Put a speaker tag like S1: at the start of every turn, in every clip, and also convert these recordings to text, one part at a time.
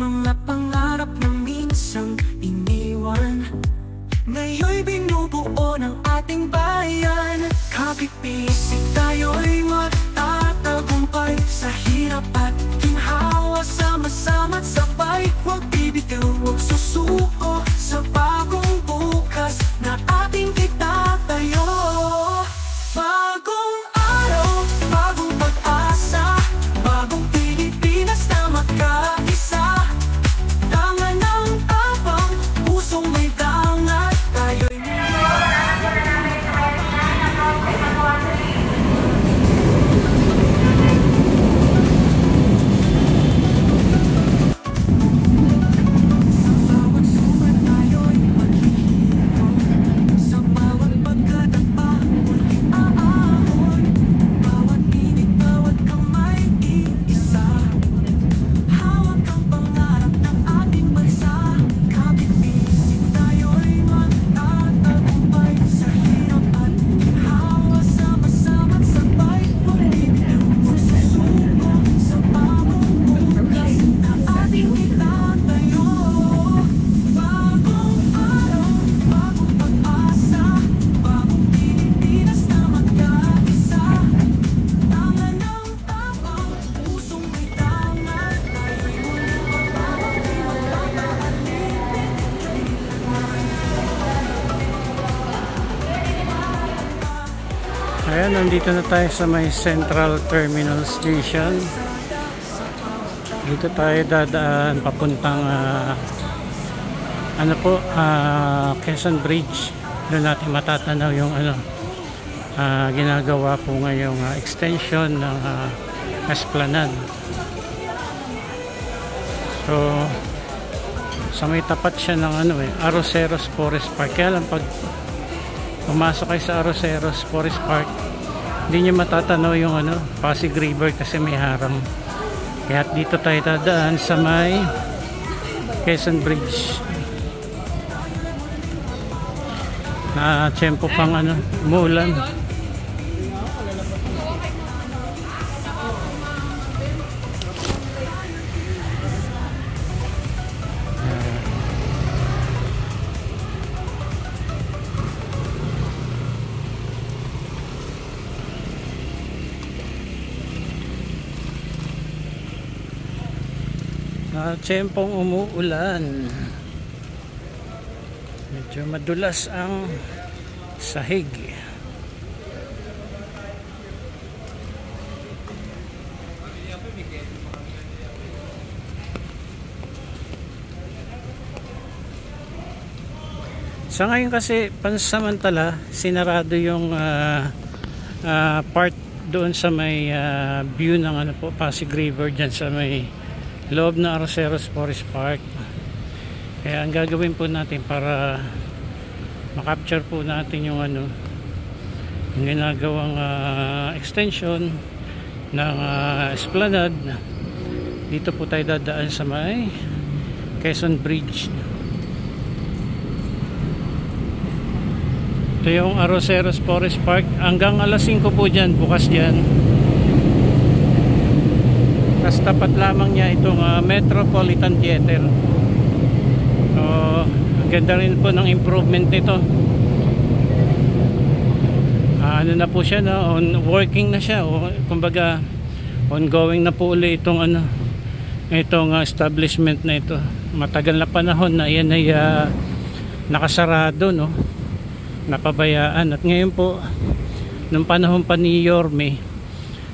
S1: mga pangarap na minsang iniwan, ngayon'y binubuo ng ating bayan. Kapit-bisig tayo'y magtatagumpay sa hirap at ginhawa, sama-sama't sabay. Huwag bibitiw, huwag susuko sa bagong bukas na ating itatayo. Bagong araw, bagong pag-asa, bagong Pilipinas na magkaisa. Tangan ng tapang, pusong may dangat, tayo'y
S2: Ayan, nandito na tayo sa may Central Terminal Station. Dito tayo dadaan papuntang Quezon Bridge. Doon natin matatanaw yung ginagawa po ngayong extension ng Esplanade. So sa may tapat siya ng Arroceros Forest Park. Kaya lang pag pumasok kayo sa Arroceros Forest Park, hindi nyo matatanaw yung Pasig River kasi may harang. Kaya dito tayo dadaan sa may Quezon Bridge. Na tiyempo pang umulan. Tiyempong umuulan, medyo madulas ang sahig. Sa ngayon kasi pansamantala sinarado yung part doon sa may view ng Pasig River, dyan sa may loob ng Arroceros Forest Park. Kaya ang gagawin po natin para makapture po natin yung yung ginagawang extension ng Esplanade, dito po tayo dadaan sa may Quezon Bridge. Ito yung Arroceros Forest Park. Hanggang alas 5 po dyan, bukas dyan. Tapos tapat lamang niya itong Metropolitan Theater. So, ang ganda rin po ng improvement nito. Na po siya working na siya, kumbaga ongoing na po ulit itong establishment na ito. Matagal na panahon na yan ay nakasarado, napabayaan. At ngayon po, nung panahon pa ni Yorme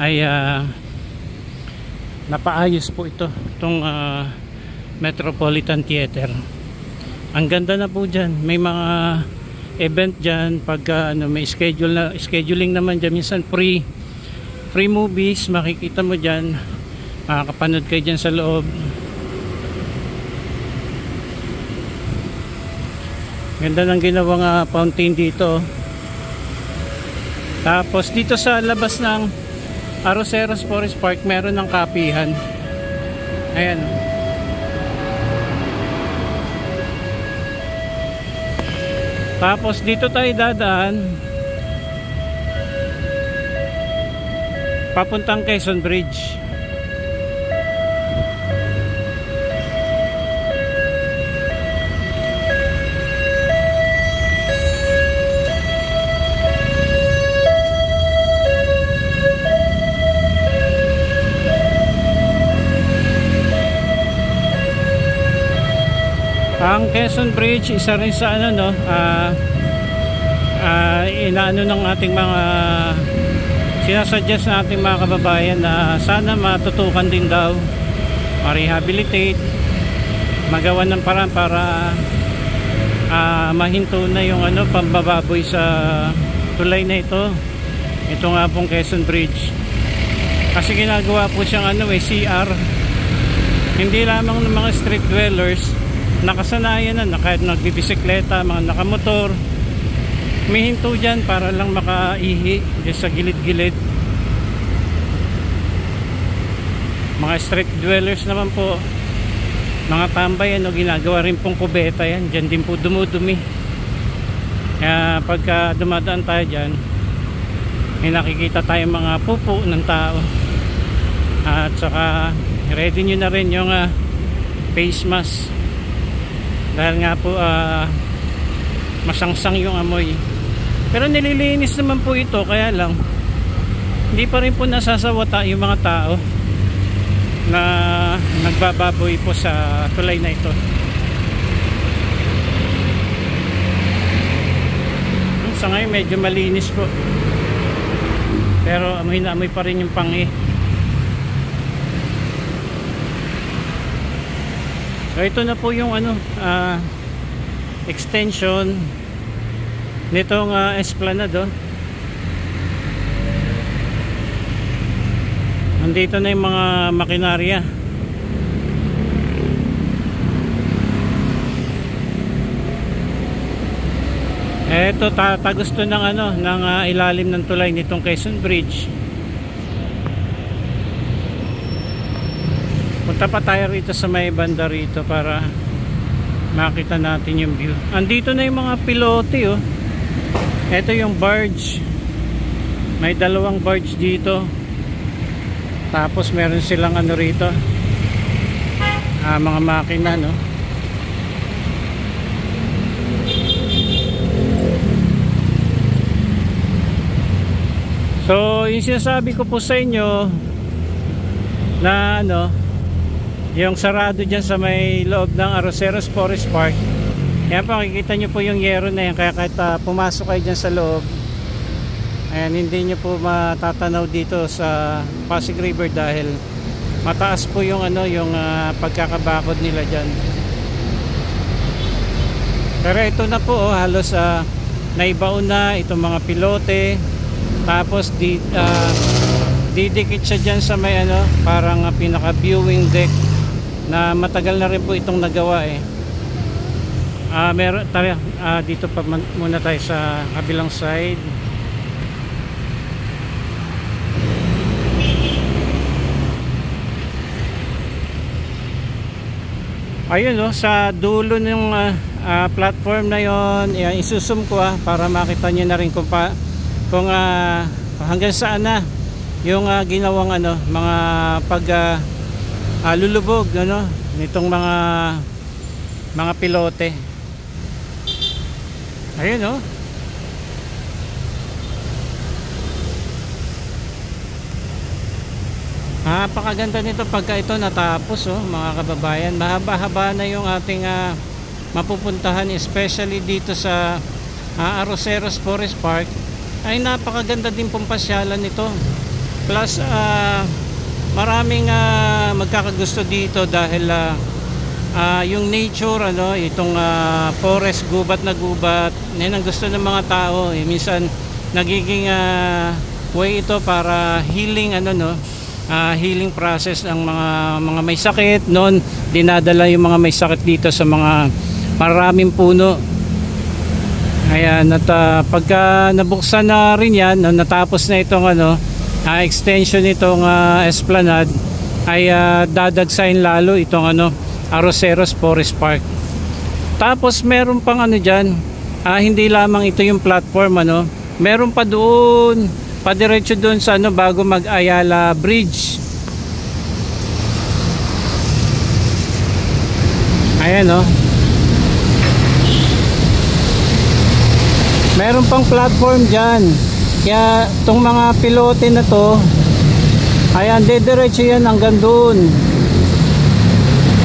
S2: ay napaayos po itong Metropolitan Theater. Ang ganda na po dyan. May mga event dyan pagka may scheduling naman dyan. Minsan free movies makikita mo dyan, makakapanood kayo dyan sa loob. Ganda ng ginawang fountain dito. Tapos dito sa labas ng Arroceros Forest Park meron ng kapihan. Ayan. Tapos dito tayo dadaan papuntang Quezon Bridge. Ang Quezon Bridge, isa rin sa ano, no, inaano ng ating mga sinasuggest na ating mga kababayan na sana matutukan din daw, ma-rehabilitate, magawa ng paraan para mahinto na yung ano, pambababoy sa tulay na ito. Ito nga pong Quezon Bridge, kasi ginagawa po siyang ano, CR. Hindi lamang ng mga street dwellers, nakasanayan na kahit nagbibisikleta, mga nakamotor, humihinto dyan para lang makaihi dyan sa gilid-gilid. Mga street dwellers naman po, mga tambay, ano, ginagawa rin pong kubeta yan, dyan din po dumudumi. Kaya pagka dumadaan tayo dyan, may nakikita tayong mga pupo ng tao. At saka ready nyo na rin yung face mask, dahil nga po masangsang yung amoy. Pero nililinis naman po ito, kaya lang hindi pa rin po nasasawata yung mga tao na nagbababoy po sa tulay na ito. Sa ngayon medyo malinis po, pero amoy na amoy pa rin yung pangi. So ito na po yung ano, extension nitong Esplanade, oh. Nandito na yung mga makinarya. Ito tagusto ng ano, ng ilalim ng tulay nitong Quezon Bridge. Punta pa tayo rito sa may banda rito para makita natin yung view. Andito na yung mga pilote, oh. Ito yung barge. May dalawang barge dito. Tapos meron silang ano rito, mga makina, no. So yung sinasabi ko po sa inyo na ano, yung sarado dyan sa may loob ng Arroceros Forest Park, yan po, makikita nyo po yung yero na yan. Kaya kahit pumasok kayo dyan sa loob, ayan, hindi nyo po matatanaw dito sa Pasig River dahil mataas po yung ano, yung pagkakabakod nila dyan. Pero ito na po, halos naibaon na itong mga pilote. Tapos didikit siya dyan sa may ano, parang pinaka viewing deck na matagal na rin po itong nagawa, eh. Meron tayo dito pa muna tayo sa kabilang side. Ayun, oh, sa dulo ng platform na yon, isusum ko para makita niyo na rin kung hanggang saan na yung ginawang ano, mga lulubog, ano, nitong mga pilote. Ayun, oh. Napakaganda nito pagka ito natapos, oh, mga kababayan. Mahaba-haba na yung ating mapupuntahan, especially dito sa Arroceros Forest Park. Ay napakaganda din pong pasyalan nito. Plus maraming magkakagusto dito dahil yung nature, ano, itong forest, gubat na gubat, yan ang gusto ng mga tao, eh. Minsan nagiging way ito para healing, ano, no, healing process ng mga may sakit. Noon dinadala yung mga may sakit dito sa mga maraming puno. Ayan, at pagka nabuksan na rin yan, natapos na itong ano, extension nitong Esplanade, ay dadagsain lalo itong ano, Arroceros Forest Park. Tapos meron pang ano dyan, hindi lamang ito yung platform, ano, meron pa doon, padiretso doon sa ano, bago mag-Ayala Bridge. Ayan, oh. Meron pang platform dyan. Kaya itong mga pilote na to, ayan, dediretso yan hanggang doon.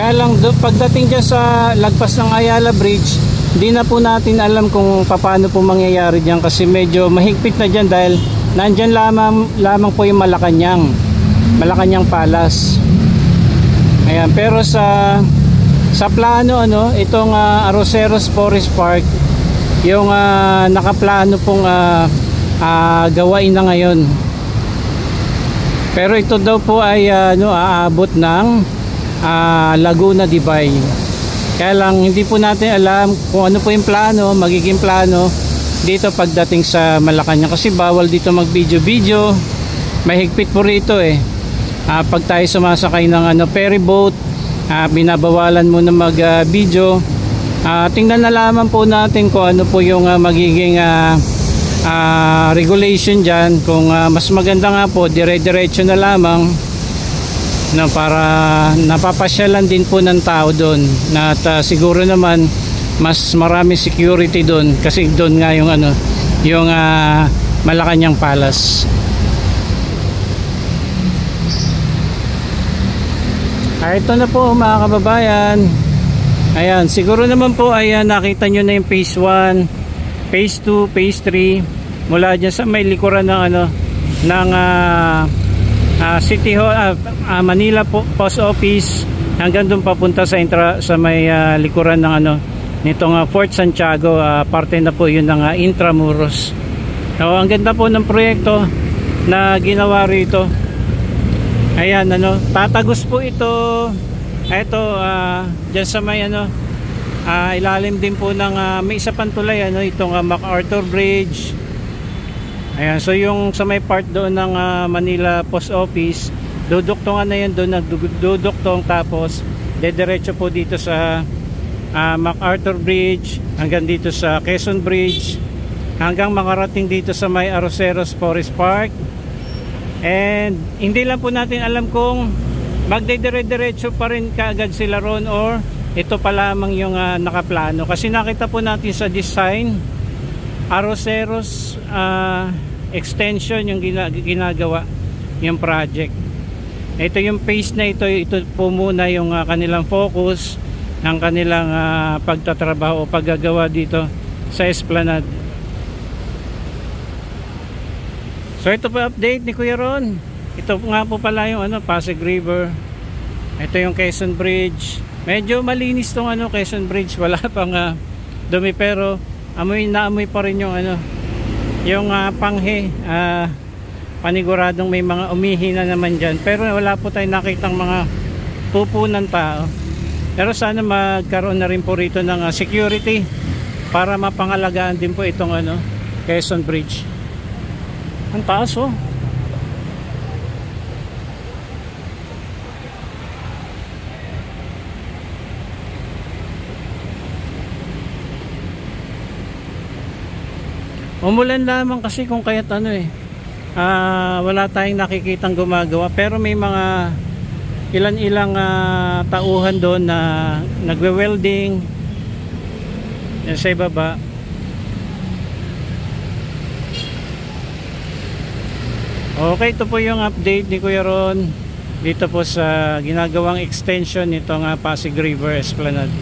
S2: Kaya lang pagdating dyan sa lagpas ng Ayala Bridge, hindi na po natin alam kung paano po mangyayari dyan kasi medyo mahigpit na dyan dahil nandyan lamang po yung Malacanang Palace. Ayan, pero sa plano itong Arroceros Forest Park, yung nakaplano pong gawain na ngayon. Pero ito daw po ay aabot ng Laguna de Bay. Kaya lang hindi po natin alam kung ano po yung magiging plano dito pagdating sa Malacanang kasi bawal dito mag video. Mahigpit po rito pag tayo sumasakay ng ferry boat, binabawalan mo na mag video. Tingnan na lamang po natin kung ano po yung magiging regulation dyan. Kung mas maganda nga po dire-diretso na lamang para napapasyalan din po ng tao doon at siguro naman mas marami security doon kasi doon nga yung Malacanang Palace. Ito na po mga kababayan. Ayan, siguro naman po ay nakita nyo na yung phase 1, phase 2, phase 3 mula dyan sa may likuran ng City Hall, Manila Post Office hanggang doon papunta sa may likuran ng nitong Fort Santiago. Parte na po yun ng Intramuros. So, ang ganda po ng proyekto na ginawa rito. Ayan, tatagos po ito. Ito dyan sa may ilalim din po ng may isa pang tulay itong MacArthur Bridge. Ayan, so yung sa may part doon ng Manila Post Office, duduktongan na yun doon, nagduduktong tapos dediretso po dito sa MacArthur Bridge hanggang dito sa Quezon Bridge hanggang makarating dito sa may Arroceros Forest Park. And hindi lang po natin alam kung magdedire-diretso pa rin kaagad sila ron or ito pa lamang yung nakaplano kasi nakita po natin sa design Arroceros extension yung ginagawa yung project. Ito yung phase na ito po muna yung kanilang focus ng kanilang pagtatrabaho o paggagawa dito sa Esplanade. So ito po update ni Kuya Ron. Ito nga po pala yung Pasig River. Ito yung Quezon Bridge. Medyo malinis tong Quezon Bridge, wala pang dumi pero naamoy pa rin yung yung panghe. Paniguradong may mga umihi na naman dyan pero wala po tayong nakitang mga pupunan tao. Pero sana magkaroon na rin po rito ng security para mapangalagaan din po itong Quezon Bridge. Ang taas umulan lamang kasi kung kaya't wala tayong nakikitang gumagawa pero may mga ilan-ilang tauhan doon na nagwe-welding yan sa ibaba. Okay, ito po yung update ni Kuya Ron dito po sa ginagawang extension nitong Pasig River Esplanade.